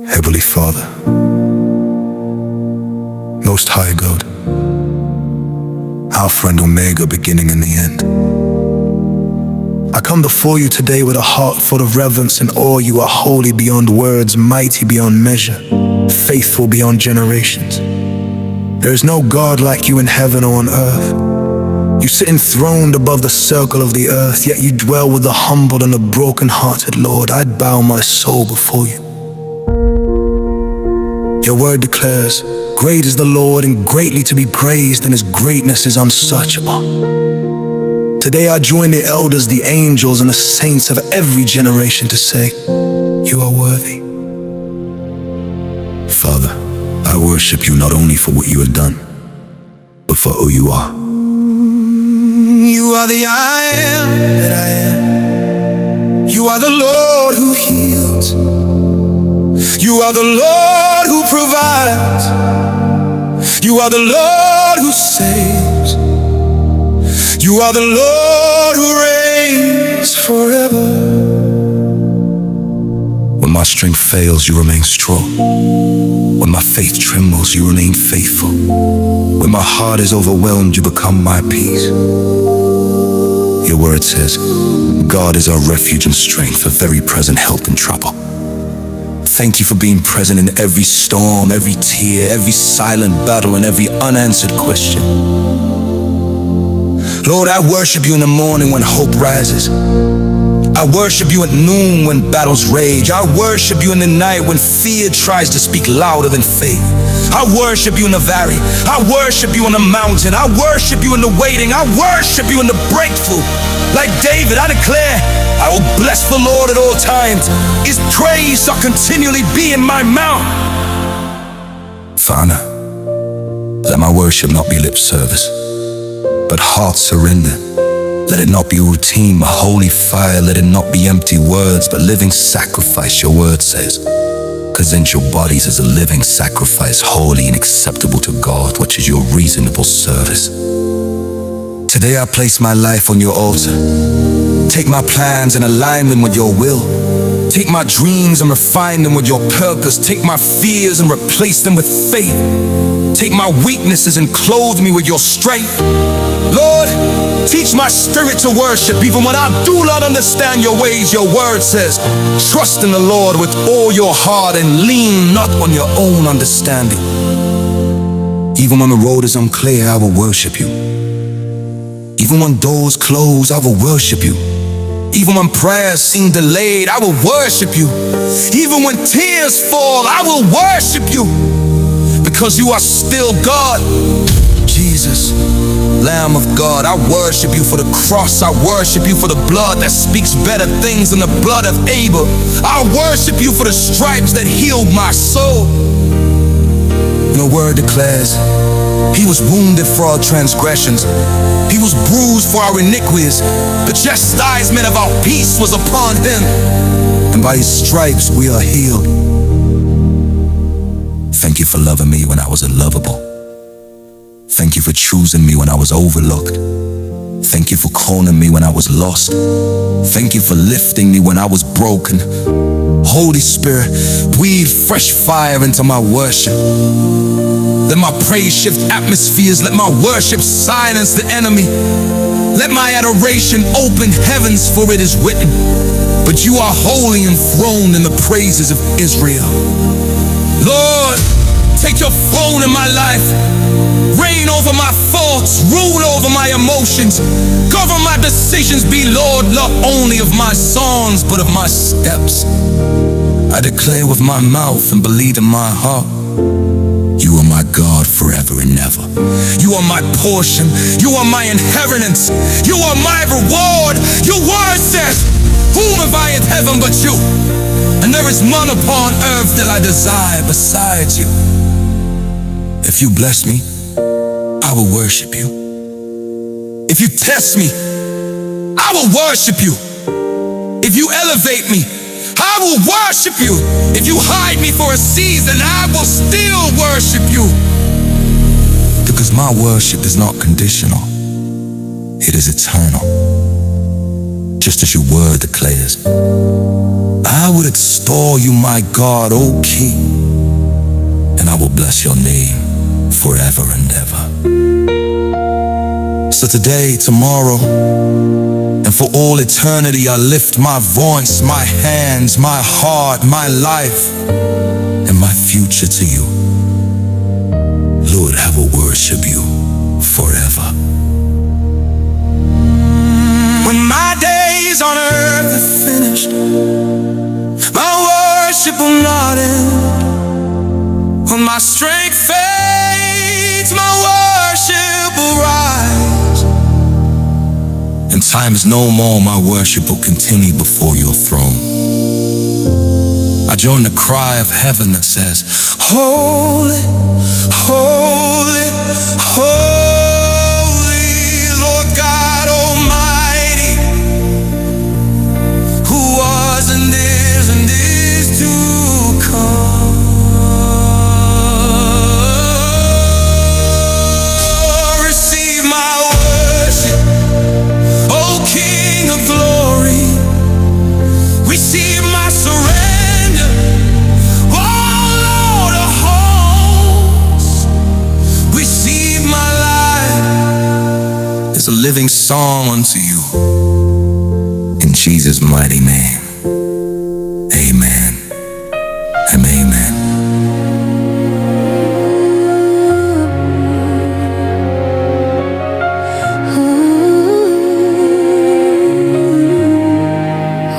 Heavenly Father, Most High God, Alpha and Omega, beginning and the end. I come before you today with a heart full of reverence and awe. You are holy beyond words, mighty beyond measure, faithful beyond generations. There is no God like you in heaven or on earth. You sit enthroned above the circle of the earth, yet you dwell with the humble and the broken-hearted. Lord, I'd bow my soul before you. Your word declares, great is the Lord and greatly to be praised, and his greatness is unsearchable. Today I join the elders, the angels, and the saints of every generation to say, you are worthy. Father, I worship you not only for what you have done, but for who you are. You are the I am that I am. You are the Lord who heals. You are the Lord who provides. You are the Lord who saves. You are the Lord who reigns forever. When my strength fails, you remain strong. When my faith trembles, you remain faithful. When my heart is overwhelmed, you become my peace. Your word says, God is our refuge and strength, a very present help in trouble. Thank you for being present in every storm, every tear, every silent battle, and every unanswered question. Lord, I worship you in the morning when hope rises. I worship you at noon when battles rage. I worship you in the night when fear tries to speak louder than faith. I worship you in the valley. I worship you on the mountain. I worship you in the waiting. I worship you in the breakthrough. Like David, I declare, I will bless the Lord at all times. His praise shall continually be in my mouth. Father, let my worship not be lip service, but heart surrender. Let it not be routine, but holy fire. Let it not be empty words, but living sacrifice, your word says. Present your bodies as a living sacrifice, holy and acceptable to God, which is your reasonable service. Today I place my life on your altar. Take my plans and align them with your will. Take my dreams and refine them with your purpose. Take my fears and replace them with faith. Take my weaknesses and clothe me with your strength. Lord, teach my spirit to worship even when I do not understand your ways. Your word says, trust in the Lord with all your heart and lean not on your own understanding. Even when the road is unclear, I will worship you. Even when doors close, I will worship you. Even when prayers seem delayed, I will worship you. Even when tears fall, I will worship you. Because you are still God. Jesus, Lamb of God, I worship you for the cross. I worship you for the blood that speaks better things than the blood of Abel. I worship you for the stripes that healed my soul. Your word declares, he was wounded for our transgressions. He was bruised for our iniquities. The chastisement of our peace was upon him, and by his stripes we are healed. Thank you for loving me when I was unlovable. Thank you for choosing me when I was overlooked. Thank you for calling me when I was lost. Thank you for lifting me when I was broken. Holy Spirit, breathe fresh fire into my worship. Let my praise shift atmospheres. Let my worship silence the enemy. Let my adoration open heavens, for it is written, but you are holy, enthroned in the praises of Israel. Lord, take your throne in my life. Reign over my thoughts, rule over my emotions. Govern my decisions, be Lord not only of my songs, but of my steps. I declare with my mouth and believe in my heart, you are my God forever and ever. You are my portion. You are my inheritance. You are my reward. Your word says, whom have I in heaven but you? And there is none upon earth that I desire besides you. If you bless me, I will worship you. If you test me, I will worship you. If you elevate me, I will worship you. If you hide me for a season, I will still worship you. Because my worship is not conditional. It is eternal. Just as your word declares, I would adore you, my God, O King, and I will bless your name forever and ever. So today, tomorrow, and for all eternity, I lift my voice, my hands, my heart, my life, and my future to you. Lord, I will worship you forever. When my days on earth are finished, my worship will not end. When my strength fades, my worship will rise. And time is no more, my worship will continue before your throne. I join the cry of heaven that says, holy, holy, holy, Lord God Almighty, who was and is to come. Receive my worship, O King of glory. Receive my surrender, oh Lord of hosts. Receive my life as a living song unto you. In Jesus' mighty name, amen and amen.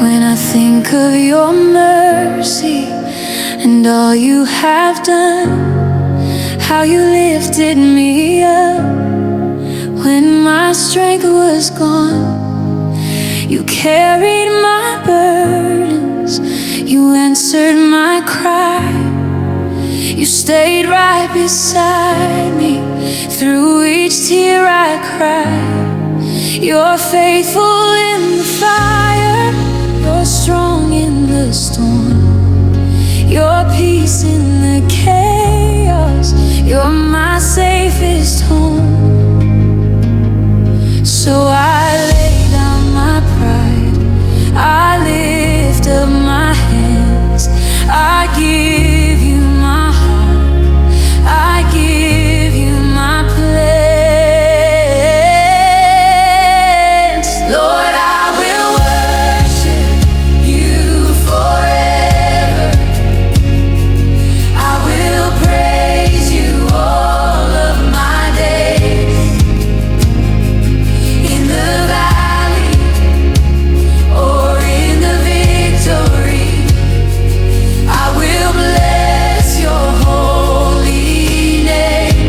When I think of your mercy and all you have done, how you lifted me up when my strength was gone. You carried my burdens, you answered my cry. You stayed right beside me through each tear I cried. You're faithful in the fire, you're strong in the storm, your peace in the chaos, you're my safest home. So I lay down my pride, I lift up my hands, I give you my heart, I give you my plans. Lord, I will worship you forever. I will praise you all of my days. In the valley or in the victory, I will bless your holy name.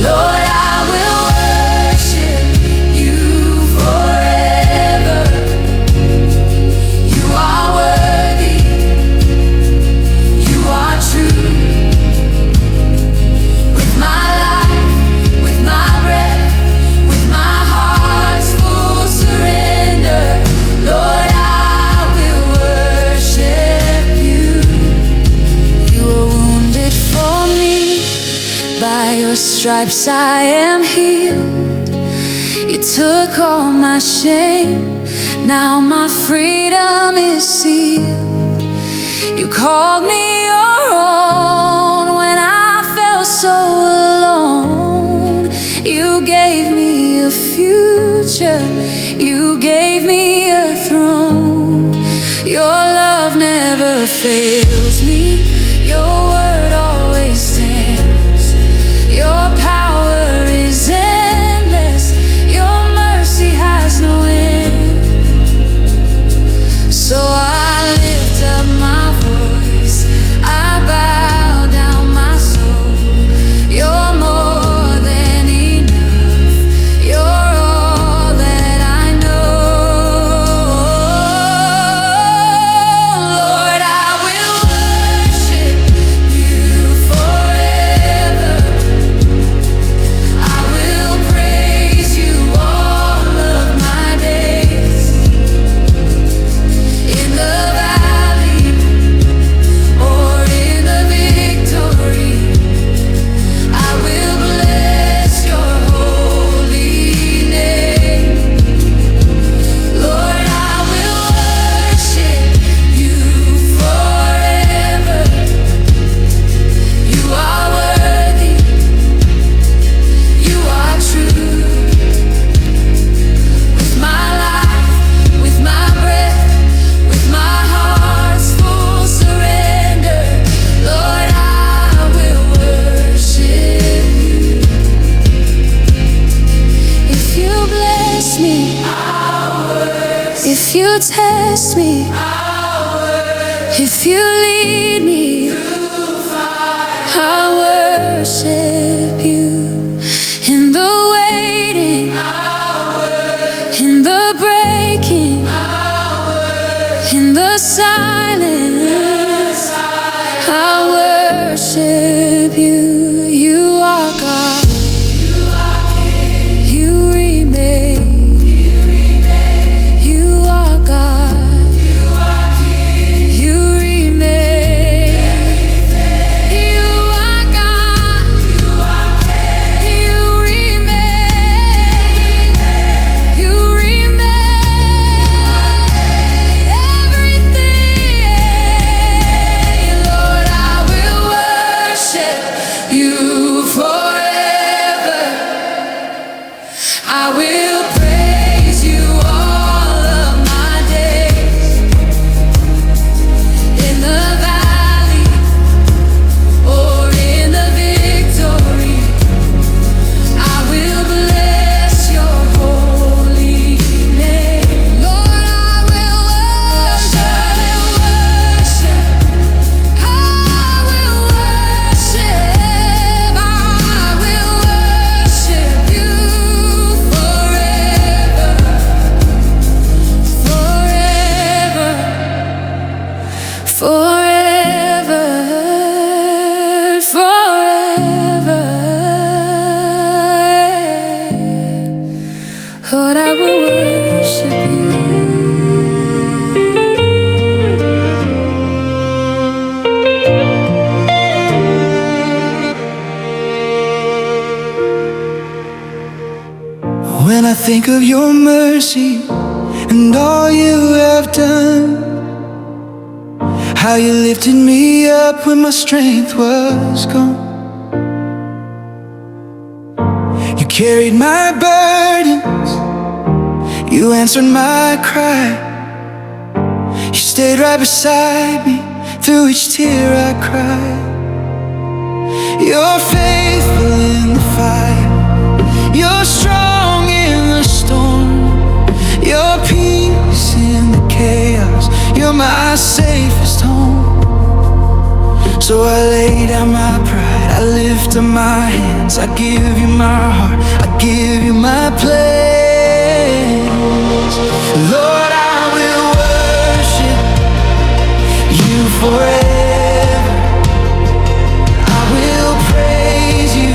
Lord, I will worship you forever. You are worthy, you are true. With my life, with my breath, with my heart's full surrender, Lord, I will worship you. You were wounded for me, by your stripes I am healed. You took all my shame, now my freedom is sealed. You called me your own when I felt so alone. You gave me a future, you gave me a throne. Your love never fails me, your word always stands. Your power is endless, your mercy has no end. So I lift up my voice, I bow down my soul. You're more than enough, you're all that I know. Lord, I will worship If you lead me, I worship you. In the waiting, in the breaking, in the silence, I worship you. You are God. You remain. You are God. You remain. You are God. You remain. You remain. Everything, Lord, I will worship you forever. I will praise you all of my days. In the valley or in the victory, I will bless your holy name. Lord, I will worship. I will worship. I will worship you forever, forever, forever, forever. Lord, I will worship you. When I think of your mercy and all you have done, how you lifted me up when my strength was gone. You carried my burdens, you answered my cry. You stayed right beside me through each tear I cried. You're faithful in the fire, you're strong in the storm, your peace in the chaos, you're my safest home. So I lay down my pride, I lift up my hands, I give you my heart, I give you my praise. Lord, I will worship you forever. I will praise you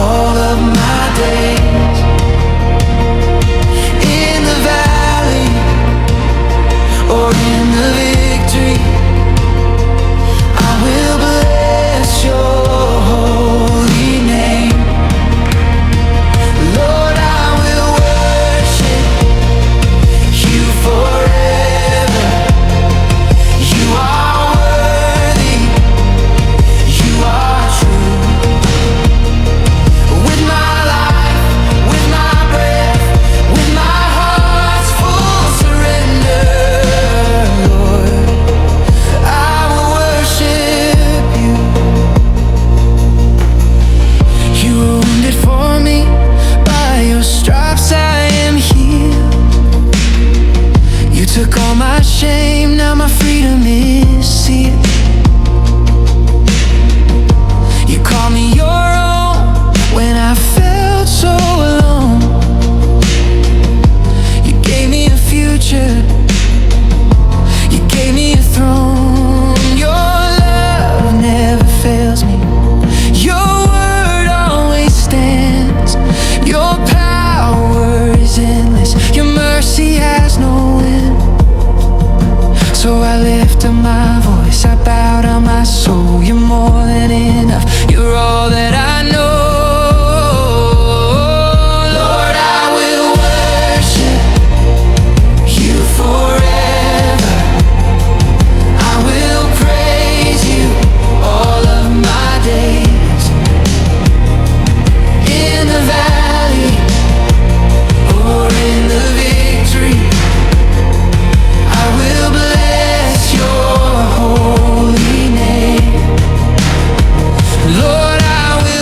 all of my days. In the valley or in the victory, I will bless your holy name. Lord, I will worship you forever. You are worthy, you are true. With my life, with my breath, with my heart's full surrender, Lord, I will worship you. You were wounded for me, by your stripes I am healed. You took all my shame, now my freedom is sealed. You called me your own when I felt so alone. You gave me a future, you gave me a throne. Your love never fails me, your word always stands. Your power is endless, your mercy has no end. So I lift up my voice, I bow down my soul. You're more than enough, you're all that I know. Lord, I will worship you forever. I will praise you all of my days. In the valley or in the victory, I will bless your holy name. Lord, I will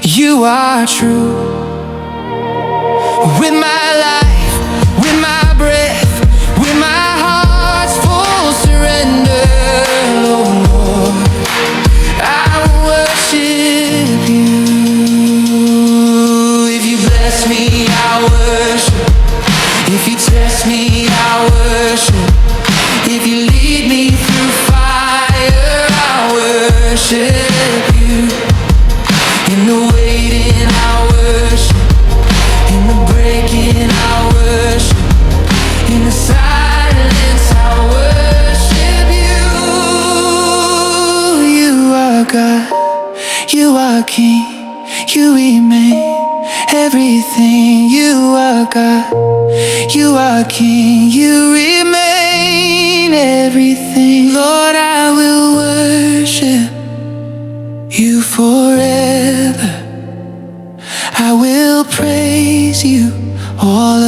You are true. With my life, with my breath, with my heart's full surrender, oh Lord, I will worship you. If you bless me, I worship. If you test me, I worship. If you lead me through fire, I worship you. In the waiting, I worship. In the breaking, I worship. In the silence, I worship you. You are God, you are King, you remain everything. You are God, you are King, you remain everything. Lord, I will worship you forever. I will praise you all